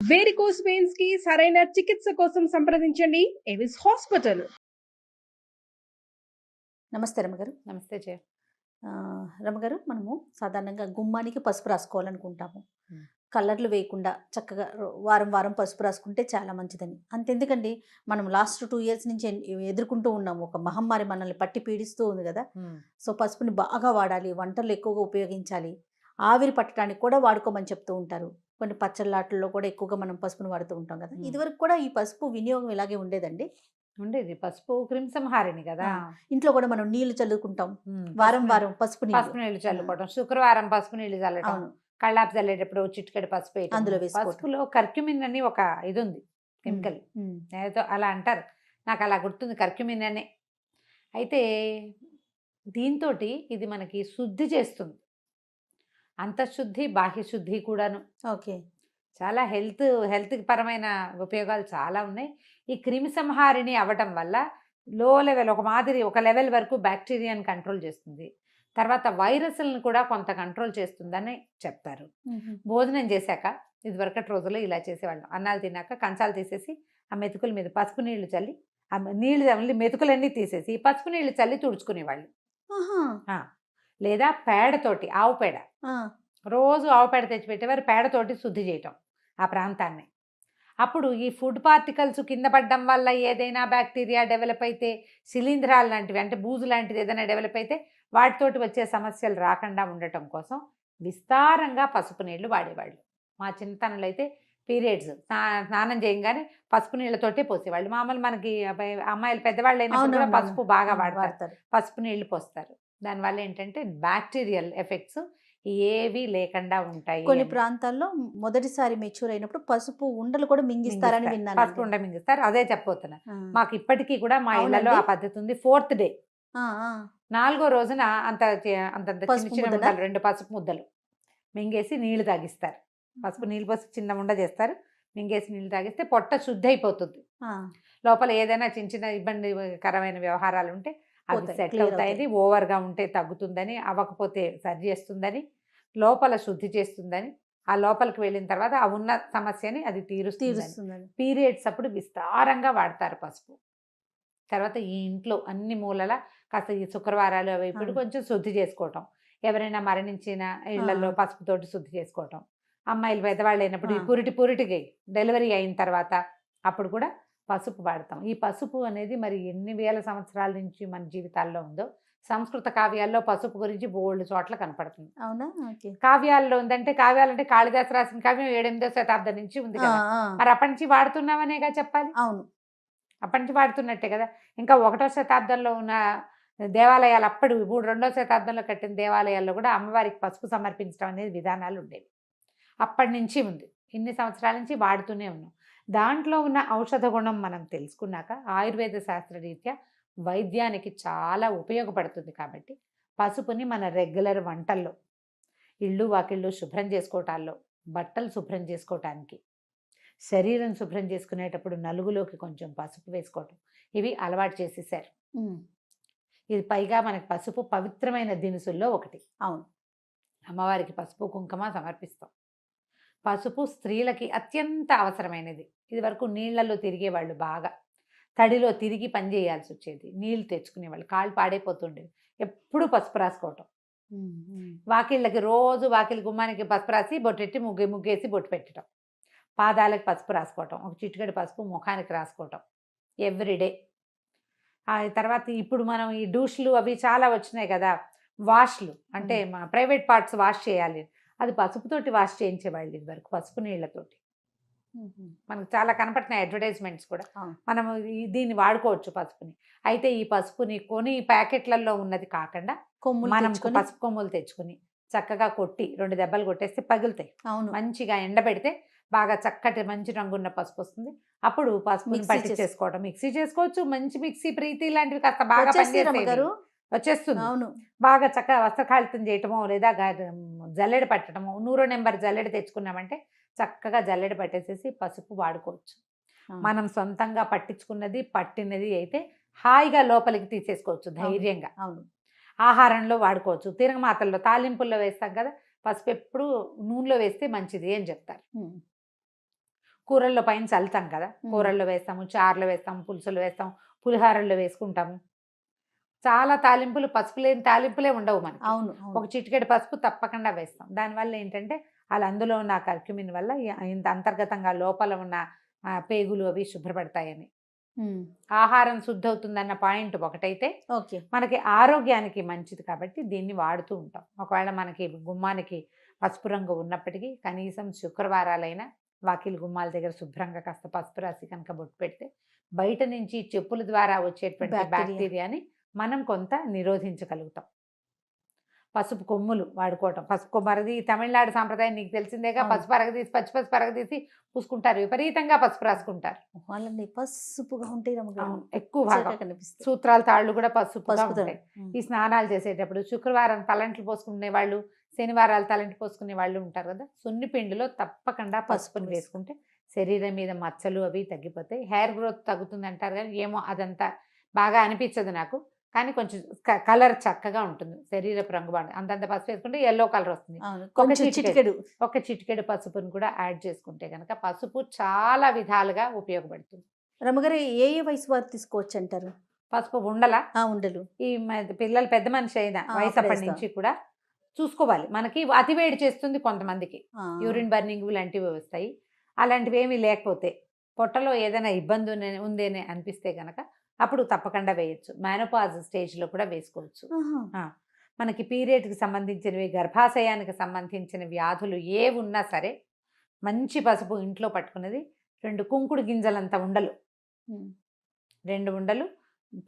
Varicose veins కి సరైన చికిత్స కోసం సంప్రదించండి ఎవిస్ హాస్పిటల్. నమస్తే రమగారు. నమస్తే జయ. రమగారు, మనము సాధారణంగా గుమ్మానికి పసుపు రాసుకోవాలనుకుంటాము. మ్మ్. కలర్లు వేయకుండా చక్కగా వారం వారం పసుపు రాసుకుంటే చాలా మంచిదని. అంతెందుకండి, మనం లాస్ట్ 2 years నుంచి ఎదుర్కొంటూ ఉన్నాము. ఒక మహమ్మారి మనల్ని పట్టి పీడిస్తూ ఉంది కదా. సో పసుపుని బాగా వాడాలి, వంటలు ఎక్కువగా ఉపయోగించాలి, ఆవిరి పట్టడానికి కూడా వాడుకోమని చెప్తూ ఉంటారు. కొన్ని పచ్చళ్ళాటల్లో కూడా ఎక్కువగా మనం పసుపుని వాడుతూ ఉంటాం కదా. ఇదివరకు కూడా ఈ పసుపు వినియోగం ఇలాగే ఉండేదండి. ఉండేది. పసుపు క్రిమిసంహారిణి కదా. ఇంట్లో కూడా మనం నీళ్లు చల్లుకుంటాం, వారం వారం పసుపు పసుపు నీళ్లు చల్లుకోవడం, శుక్రవారం పసుపు నీళ్లు చల్లటం, అవును, కళ్ళాపు చల్లేటప్పుడు చిటికెడు పసుపు వేయటం. అందులో వేసుకోవటం. పసుపులో కర్క్యూమిన్ అని ఒక ఇది ఉంది, కెమికల్. ఏదో అలా అంటారు, నాకు అలా గుర్తుంది, కర్క్యూమిన్ అనే. అయితే దీంతో ఇది మనకి శుద్ధి చేస్తుంది, అంతఃశుద్ధి బాహ్య శుద్ధి కూడాను. ఓకే. చాలా హెల్త్ పరమైన ఉపయోగాలు చాలా ఉన్నాయి. ఈ క్రిమి సంహారిణి అవ్వటం వల్ల లో లెవెల్ ఒక లెవెల్ వరకు బ్యాక్టీరియాని కంట్రోల్ చేస్తుంది, తర్వాత వైరస్లను కూడా కొంత కంట్రోల్ చేస్తుందని చెప్తారు. భోజనం చేశాక ఇదివరకటి రోజుల్లో ఇలా చేసేవాళ్ళం, అన్నాలు తిన్నాక కంచాలు తీసేసి ఆ మెతుకుల మీద పసుపు నీళ్లు చల్లి, ఆ నీళ్ళు మెతుకులన్నీ తీసేసి పసుపు నీళ్లు చల్లి తుడుచుకునేవాళ్ళు. లేదా పేడతోటి, ఆవు పేడ, రోజు ఆవు పేడ తెచ్చిపెట్టేవారు, పేడతోటి శుద్ధి చేయటం ఆ ప్రాంతాన్ని. అప్పుడు ఈ ఫుడ్ పార్టికల్స్ కింద పడడం వల్ల ఏదైనా బ్యాక్టీరియా డెవలప్ అయితే, శిలీంధ్రాలు లాంటివి అంటే బూజు లాంటిది ఏదైనా డెవలప్ అయితే వాటితోటి వచ్చే సమస్యలు రాకుండా ఉండటం కోసం విస్తారంగా పసుపు నీళ్లు వాడేవాళ్ళు. మా చిన్నతనంలో అయితే పీరియడ్స్ స్నానం చేయగానే పసుపు నీళ్ళతోటే పోసేవాళ్ళు. మామూలు మనకి అమ్మాయిలు పెద్దవాళ్ళు అయినప్పుడు కూడా పసుపు బాగా వాడతారు, పసుపు నీళ్లు పోస్తారు. దానివల్ల ఏంటంటే బ్యాక్టీరియల్ ఎఫెక్ట్స్ ఏవి లేకుండా ఉంటాయి. కొన్ని ప్రాంతాల్లో మొదటిసారి మెచ్యూర్ అయినప్పుడు పసుపు ఉండలు కూడా మింగిస్తారని విన్నాను. పసుపు ఉండ మింగిస్తారు, అదే చెప్పబోతున్నా. మాకు ఇప్పటికీ కూడా మా ఇళ్లలో ఆ పద్ధతి ఉంది. 4th డే, 4వ రోజున అంత చిన్న 2 పసుపు ముద్దలు మింగేసి నీళ్లు తాగిస్తారు. పసుపు నీళ్ళు పోసి చిన్న ఉండ చేస్తారు, మింగేసి నీళ్ళు తాగిస్తే పొట్ట శుద్ధి అయిపోతుంది. లోపల ఏదైనా చిన్న ఇబ్బందికరమైన వ్యవహారాలు ఉంటే అవి సెటిల్ అవుతాయని, ఓవర్గా ఉంటే తగ్గుతుందని, అవ్వకపోతే సరి చేస్తుందని, లోపల శుద్ధి చేస్తుందని, ఆ లోపలికి వెళ్ళిన తర్వాత ఆ ఉన్న సమస్యని అది తీరుస్తుందని. పీరియడ్స్ అప్పుడు విస్తారంగా వాడతారు పసుపు. తర్వాత ఈ ఇంట్లో అన్ని మూలల కాస్త ఈ శుక్రవారాలు అవి ఇప్పుడు కొంచెం శుద్ధి చేసుకోవటం, ఎవరైనా మరణించిన ఇళ్లలో పసుపుతోటి శుద్ధి చేసుకోవటం, అమ్మాయిలు పెద్దవాళ్ళు అయినప్పుడు ఈ పురిటికి డెలివరీ అయిన తర్వాత అప్పుడు కూడా పసుపు వాడతాం. ఈ పసుపు అనేది మరి ఎన్ని వేల సంవత్సరాల నుంచి మన జీవితాల్లో ఉందో. సంస్కృత కావ్యాల్లో పసుపు గురించి బోల్డ్ చోట్ల కనపడుతుంది. అవునా? కావ్యాల్లో ఉందంటే, కావ్యాలంటే కాళిదాసు రాసిన కావ్యం 7వ శతాబ్దం నుంచి ఉంది కదా. మరి అప్పటి నుంచి వాడుతున్నామనేగా చెప్పాలి. అవును, అప్పటి నుంచి వాడుతున్నట్టే కదా. ఇంకా 1వ శతాబ్దంలో ఉన్న దేవాలయాలు, అప్పుడు 2వ శతాబ్దంలో కట్టిన దేవాలయాల్లో కూడా అమ్మవారికి పసుపు సమర్పించడం అనేది విధానాలు ఉండేవి. అప్పటి నుంచి ఉంది, ఇన్ని సంవత్సరాల నుంచి వాడుతూనే ఉన్నాం. దాంట్లో ఉన్న ఔషధ గుణం మనం తెలుసుకున్నాక ఆయుర్వేద శాస్త్రరీత్యా వైద్యానికి చాలా ఉపయోగపడుతుంది. కాబట్టి పసుపుని మన రెగ్యులర్ వంటల్లో, ఇళ్ళు వాకిళ్ళు శుభ్రం చేసుకోవటాల్లో, బట్టలు శుభ్రం చేసుకోవటానికి, శరీరం శుభ్రం చేసుకునేటప్పుడు నలుగులోకి కొంచెం పసుపు వేసుకోవటం, ఇవి అలవాటు చేసేసారు. ఇది పైగా మనకి పసుపు పవిత్రమైన దినుసుల్లో ఒకటి. అవును, అమ్మవారికి పసుపు కుంకుమ సమర్పిస్తాం. పసుపు స్త్రీలకి అత్యంత అవసరమైనది. ఇది వరకు నీళ్లలో తిరిగేవాళ్ళు, బాగా తడిలో తిరిగి పని చేయాల్సి వచ్చేది, నీళ్ళు తెచ్చుకునేవాళ్ళు, కాళ్ళు పాడైపోతుండేవి. ఎప్పుడు పసుపు రాసుకోవటం, వాకిళ్ళకి రోజు వాకిలి గుమ్మానికి పసుపు రాసి బొట్టెట్టి ముగ్గేసి బొట్టు పెట్టడం, పాదాలకు పసుపు రాసుకోవటం, ఒక చిటికెడు పసుపు ముఖానికి రాసుకోవటం ఎవ్రీడే. ఆ తర్వాత ఇప్పుడు మనం ఈ డూష్లు అవి చాలా వచ్చినాయి కదా, వాష్లు అంటే మా ప్రైవేట్ పార్ట్స్ వాష్ చేయాలి, అది పసుపుతోటి వాష్ చేయించేవాళ్ళు ఇది వరకు, పసుపు నీళ్లతోటి. మనకు చాలా కనపడుతున్నాయి అడ్వర్టైజ్మెంట్స్ కూడా. మనము దీన్ని వాడుకోవచ్చు పసుపుని. అయితే ఈ పసుపుని కొని ప్యాకెట్లలో ఉన్నది కాకుండా మనం పసుపు కొమ్ములు తెచ్చుకుని చక్కగా కొట్టి 2 దెబ్బలు కొట్టేస్తే పగులుతాయి. మంచిగా ఎండబెడితే బాగా చక్కటి మంచి రంగున్న పసుపు వస్తుంది. అప్పుడు పసుపుని పట్టి చేసుకోవడం, మిక్సీ చేసుకోవచ్చు. మంచి మిక్సీ, ప్రీతి లాంటివి కాస్త బాగా పనిచేస్తారు, వచ్చేస్తుంది. అవును, బాగా చక్కగా వస్త్రకాళితం చేయటమో లేదా జల్లెడ పట్టడమో, 100 నెంబర్ జల్లెడ తెచ్చుకున్నామంటే చక్కగా జల్లెడ పట్టేసేసి పసుపు వాడుకోవచ్చు. మనం సొంతంగా పట్టించుకున్నది పట్టినది అయితే హాయిగా లోపలికి తీసేసుకోవచ్చు ధైర్యంగా. అవును, ఆహారంలో వాడుకోవచ్చు, తిరగమాతల్లో తాలింపుల్లో వేస్తాం కదా, పసుపు ఎప్పుడు నూనెలో వేస్తే మంచిది అని చెప్తారు. కూరల్లో పైన చల్లుతాం కదా, కూరల్లో వేస్తాము, చారులో వేస్తాము, పులుసులో వేస్తాం, పులిహారల్లో వేసుకుంటాము. చాలా తాలింపులు, పసుపు లేని తాలింపులే ఉండవు మనకి. అవును ఒక చిటికెడు పసుపు తప్పకుండా వేస్తాం. దానివల్ల ఏంటంటే అలా అందులో ఉన్న కర్క్యూమిన్ వల్ల ఇంత అంతర్గతంగా లోపల ఉన్న పేగులు అవి శుభ్రపడతాయని. ఆహారం శుద్ధి అవుతుందన్న పాయింట్ ఒకటైతే ఓకే. మనకి ఆరోగ్యానికి మంచిది కాబట్టి దీన్ని వాడుతూ ఉంటాం. ఒకవేళ మనకి గుమ్మానికి పసుపు రంగు ఉన్నప్పటికీ కనీసం శుక్రవారాలైనా వాకిలి గుమ్మాల దగ్గర శుభ్రంగా కాస్త పసుపు రాసి కనుక బొట్టు పెడితే బయట నుంచి చెప్పుల ద్వారా వచ్చేటువంటి బ్యాక్టీరియాని మనం కొంత నిరోధించగలుగుతాం. పసుపు కొమ్ములు వాడుకోవటం, పసుపు కొమ్మరది తమిళనాడు సాంప్రదాయం నీకు తెలిసిందేగా. పసుపు అరగదీసి పచ్చి పరగదీసి పూసుకుంటారు, విపరీతంగా పసుపు రాసుకుంటారు. వాళ్ళని పసుపుగా ఉంటాయి ఎక్కువ భాగం కనిపిస్తుంది. సూత్రాల తాళ్ళు కూడా పసుపుగా పసుపుతో. ఉంటాయి. ఈ స్నానాలు చేసేటప్పుడు శుక్రవారం తలంట్లు పోసుకునే వాళ్ళు, శనివారాలు తలంటి పోసుకునే వాళ్ళు ఉంటారు కదా, సున్ని పిండిలో తప్పకుండా పసుపుని వేసుకుంటే శరీరం మీద మచ్చలు అవి తగ్గిపోతాయి. హెయిర్ గ్రోత్ తగ్గుతుంది అంటారు కానీ ఏమో అదంతా బాగా అనిపించదు నాకు. కానీ కొంచెం కలర్ చక్కగా ఉంటుంది, శరీరపు రంగు బాగుంటుంది. అంతంత పసుపు వేసుకుంటే ఎల్లో కలర్ వస్తుంది. ఒక చిటికెడు పసుపుని కూడా యాడ్ చేసుకుంటే కనుక పసుపు చాలా విధాలుగా ఉపయోగపడుతుంది. రమ్మగారు ఏ వయసు వారు తీసుకోవచ్చు అంటారు పసుపు? ఉండలు ఈ పిల్లలు పెద్ద మనిషి అయిన వయసు అప్పటి నుంచి కూడా చూసుకోవాలి. మనకి అతివేడి చేస్తుంది కొంతమందికి, యూరిన్ బర్నింగ్ లాంటివి వస్తాయి. అలాంటివి ఏమీ లేకపోతే పొట్టలో ఏదైనా ఇబ్బంది ఉందేనే అనిపిస్తే కనుక అప్పుడు తప్పకుండా వేయచ్చు. మేనోపాజ్ స్టేజ్లో కూడా వేసుకోవచ్చు. మనకి పీరియడ్కి సంబంధించినవి, గర్భాశయానికి సంబంధించిన వ్యాధులు ఏ ఉన్నా సరే మంచి పసుపు ఇంట్లో పట్టుకున్నది 2 కుంకుడు గింజలంత ఉండలు, 2 ఉండలు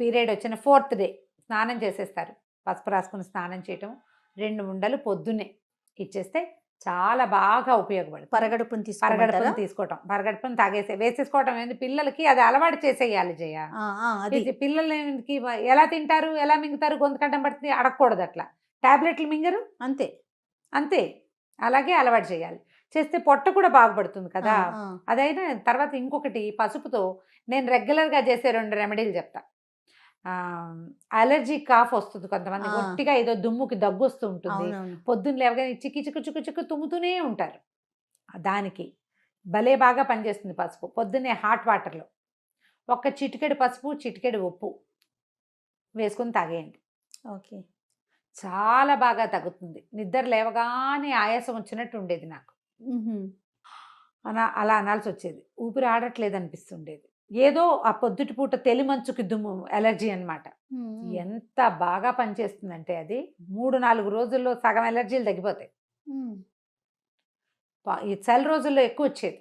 పీరియడ్ వచ్చిన 4th డే స్నానం చేసేస్తారు. పసుపు రాసుకుని స్నానం చేయటం, 2 ఉండలు పొద్దున్నే ఇచ్చేస్తే చాలా బాగా ఉపయోగపడుతుంది. పరగడుపుని తీసుకోవటం, పరగడుపుని వేసేసుకోవటం ఏంది, పిల్లలకి అది అలవాటు చేసేయాలి జయ. పిల్లలకి ఎలా తింటారు, ఎలా మింగుతారు, గొంతు కట్టం పడుతుంది, అడగకూడదు అట్లా. టాబ్లెట్లు మింగరు, అంతే అలాగే అలవాటు చేయాలి. చేస్తే పొట్ట కూడా బాగుపడుతుంది కదా. అదైనా తర్వాత ఇంకొకటి, పసుపుతో నేను రెగ్యులర్గా చేసే 2 రెమెడీలు చెప్తా. అలర్జీ కాఫ్ వస్తుంది కొంతమంది, గట్టిగా ఏదో దుమ్ముకి దగ్గు వస్తూ ఉంటుంది, పొద్దున్న లేవగానే చిక్కి చిక్కు చిక్కు చిక్కు తుమ్ముతూనే ఉంటారు. దానికి భలే బాగా పనిచేస్తుంది పసుపు. పొద్దున్నే హాట్ వాటర్లో ఒక చిటికెడు పసుపు, చిటికెడు ఉప్పు వేసుకొని తాగేయండి. ఓకే, చాలా బాగా తగ్గుతుంది. నిద్ర లేవగానే ఆయాసం వచ్చినట్టు ఉండేది నాకు, అలా అనాల్సి వచ్చేది. ఊపిరి ఆడట్లేదు అనిపిస్తుండేది. ఏదో ఆ పొద్దుటి పూట తెలిమంచుకి దుమ్ము ఎలర్జీ అనమాట. ఎంత బాగా పనిచేస్తుందంటే అది 3-4 రోజుల్లో సగం ఎలర్జీలు తగ్గిపోతాయి. ఈ చలి రోజుల్లో ఎక్కువ వచ్చేది.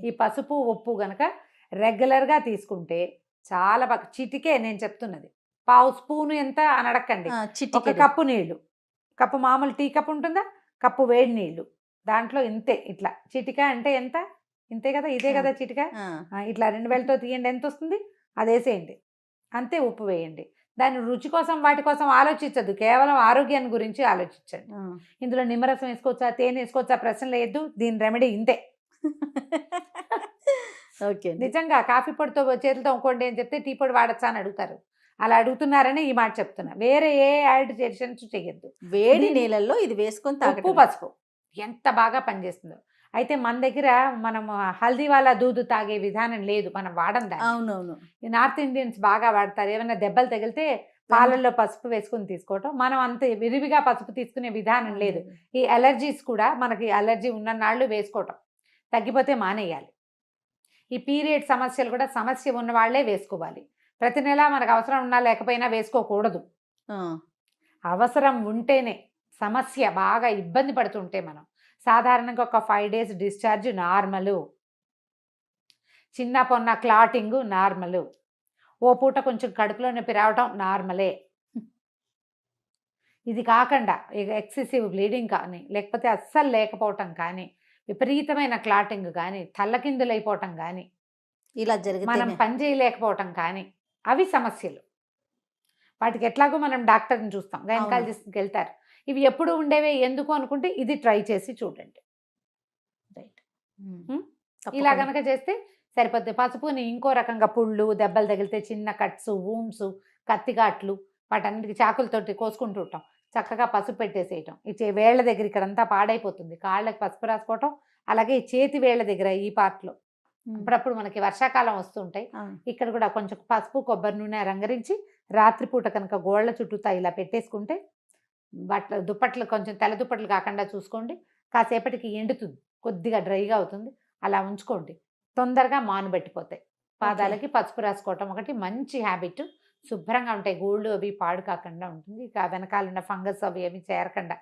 ఈ పసుపు ఉప్పు గనక రెగ్యులర్గా తీసుకుంటే చాలా బాగా. చిటికే నేను చెప్తున్నది, 1/2 స్పూను ఎంత అని అడగండి. 1 కప్పు నీళ్లు, కప్పు మామూలు టీ కప్పు ఉంటుందా, కప్పు వేడి నీళ్లు, దాంట్లో ఇంతే. ఇట్లా చిటికా అంటే ఎంత, ఇంతే కదా, ఇదే కదా చిటికా. ఇట్లా 2 వేలతో తీయండి, ఎంత వస్తుంది అది వేసేయండి, అంతే. ఉప్పు వేయండి. దాని రుచి కోసం వాటి కోసం ఆలోచించద్దు, కేవలం ఆరోగ్యాన్ని గురించి ఆలోచించండి. ఇందులో నిమ్మరసం వేసుకోవచ్చా, తేనె వేసుకోవచ్చా ప్రశ్న లేదు. దీని రెమెడీ ఇంతే. నిజంగా కాఫీ పొడితో చేతులతో ఇంకోండి అని చెప్తే టీ పొడి వాడచ్చా అని అడుగుతారు. అలా అడుగుతున్నారని ఈ మాట చెప్తున్నా. వేరే ఏ యాడిషన్స్ చెయ్యొద్దు. వేడి నీళ్ళల్లో ఇది వేసుకొని ఉప్పు పసుపు ఎంత బాగా పనిచేస్తుందో. అయితే మన దగ్గర మనం హల్దీ వాళ్ళ దూదు తాగే విధానం లేదు, మనం వాడం దాన్ని. అవునవును, ఈ నార్త్ ఇండియన్స్ బాగా వాడతారు. ఏమైనా దెబ్బలు తగిలితే పాలల్లో పసుపు వేసుకుని తీసుకోవటం. మనం అంత విరివిగా పసుపు తీసుకునే విధానం లేదు. ఈ అలర్జీస్ కూడా మనకి అలర్జీ ఉన్న నాళ్ళు వేసుకోవటం, తగ్గిపోతే మానేయాలి. ఈ పీరియడ్ సమస్యలు కూడా సమస్య ఉన్న వాళ్ళే వేసుకోవాలి. ప్రతి నెల మనకు అవసరం ఉన్నా లేకపోయినా వేసుకోకూడదు. అవసరం ఉంటేనే. సమస్య బాగా ఇబ్బంది పడుతుంటే మనం సాధారణంగా ఒక 5 days డిశ్చార్జ్ నార్మలు, చిన్న పొన్న క్లాటింగ్ నార్మలు, ఓ పూట కొంచెం కడుపులో నొప్పి రావటం నార్మలే. ఇది కాకుండా ఇక ఎక్సెసివ్ బ్లీడింగ్ కానీ, లేకపోతే అస్సలు లేకపోవటం కానీ, విపరీతమైన క్లాటింగ్ కానీ, తల్లకిందులైపోవటం కానీ, ఇలా జరిగి మనం పని చేయలేకపోవటం కానీ, అవి సమస్యలు. వాటికి ఎట్లాగో మనం డాక్టర్ని చూస్తాం, గైనకాలజిస్ట్కి వెళ్తారు. ఇవి ఎప్పుడు ఉండేవే ఎందుకు అనుకుంటే ఇది ట్రై చేసి చూడండి. రైట్, ఇలా కనుక చేస్తే సరిపోద్ది. పసుపుని ఇంకో రకంగా పుళ్ళు, దెబ్బలు తగిలితే చిన్న కట్స్, వూండ్స్, కత్తిగాట్లు, వాటన్నిటికి చాకులతోటి కోసుకుంటూ ఉంటాం. చక్కగా పసుపు పెట్టేసేయటం. ఈ వేళ్ల దగ్గర ఇక్కడంతా పాడైపోతుంది, కాళ్ళకి పసుపు రాసుకోవటం. అలాగే ఈ చేతి వేళ్ల దగ్గర ఈ పార్ట్లో అప్పుడప్పుడు మనకి వర్షాకాలం వస్తుంటాయి. అవును. ఇక్కడ కూడా కొంచెం పసుపు కొబ్బరి నూనె రంగరించి రాత్రిపూట కనుక గోళ్ళ చుట్టూతా ఇలా పెట్టేసుకుంటే దుప్పట్లు కొంచెం తెల్ల దుప్పట్లు కాకుండా చూసుకోండి. కాసేపటికి ఎండుతుంది, కొద్దిగా డ్రైగా అవుతుంది. అలా ఉంచుకోండి, తొందరగా మానుబెట్టిపోతాయి. పాదాలకి పసుపు రాసుకోవటం ఒకటి మంచి హ్యాబిట్. శుభ్రంగా ఉంటాయి, గోళ్ళు అవి పాడు కాకుండా ఉంటుంది. ఇక వెనకాలన్న ఫంగస్ అవి ఏమి చేరకుండా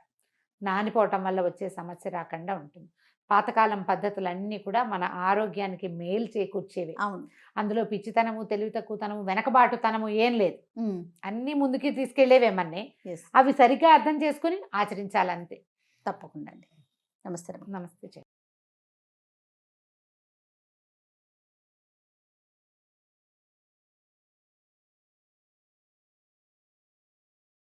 నానిపోవటం వల్ల వచ్చే సమస్య రాకుండా ఉంటుంది. పాతకాలం పద్ధతులన్నీ కూడా మన ఆరోగ్యానికి మేలు చేకూర్చేవి. అవును. అందులో పిచ్చితనము, తెలివి తక్కువతనము, వెనకబాటుతనము ఏం లేదు. ఉమ్. అన్నీ ముందుకి తీసుకెళ్లేవేమన్నీ. Yes. అవి సరిగ్గా అర్థం చేసుకుని ఆచరించాలంతే. తప్పకుండా అండి. నమస్తే. నమస్తే.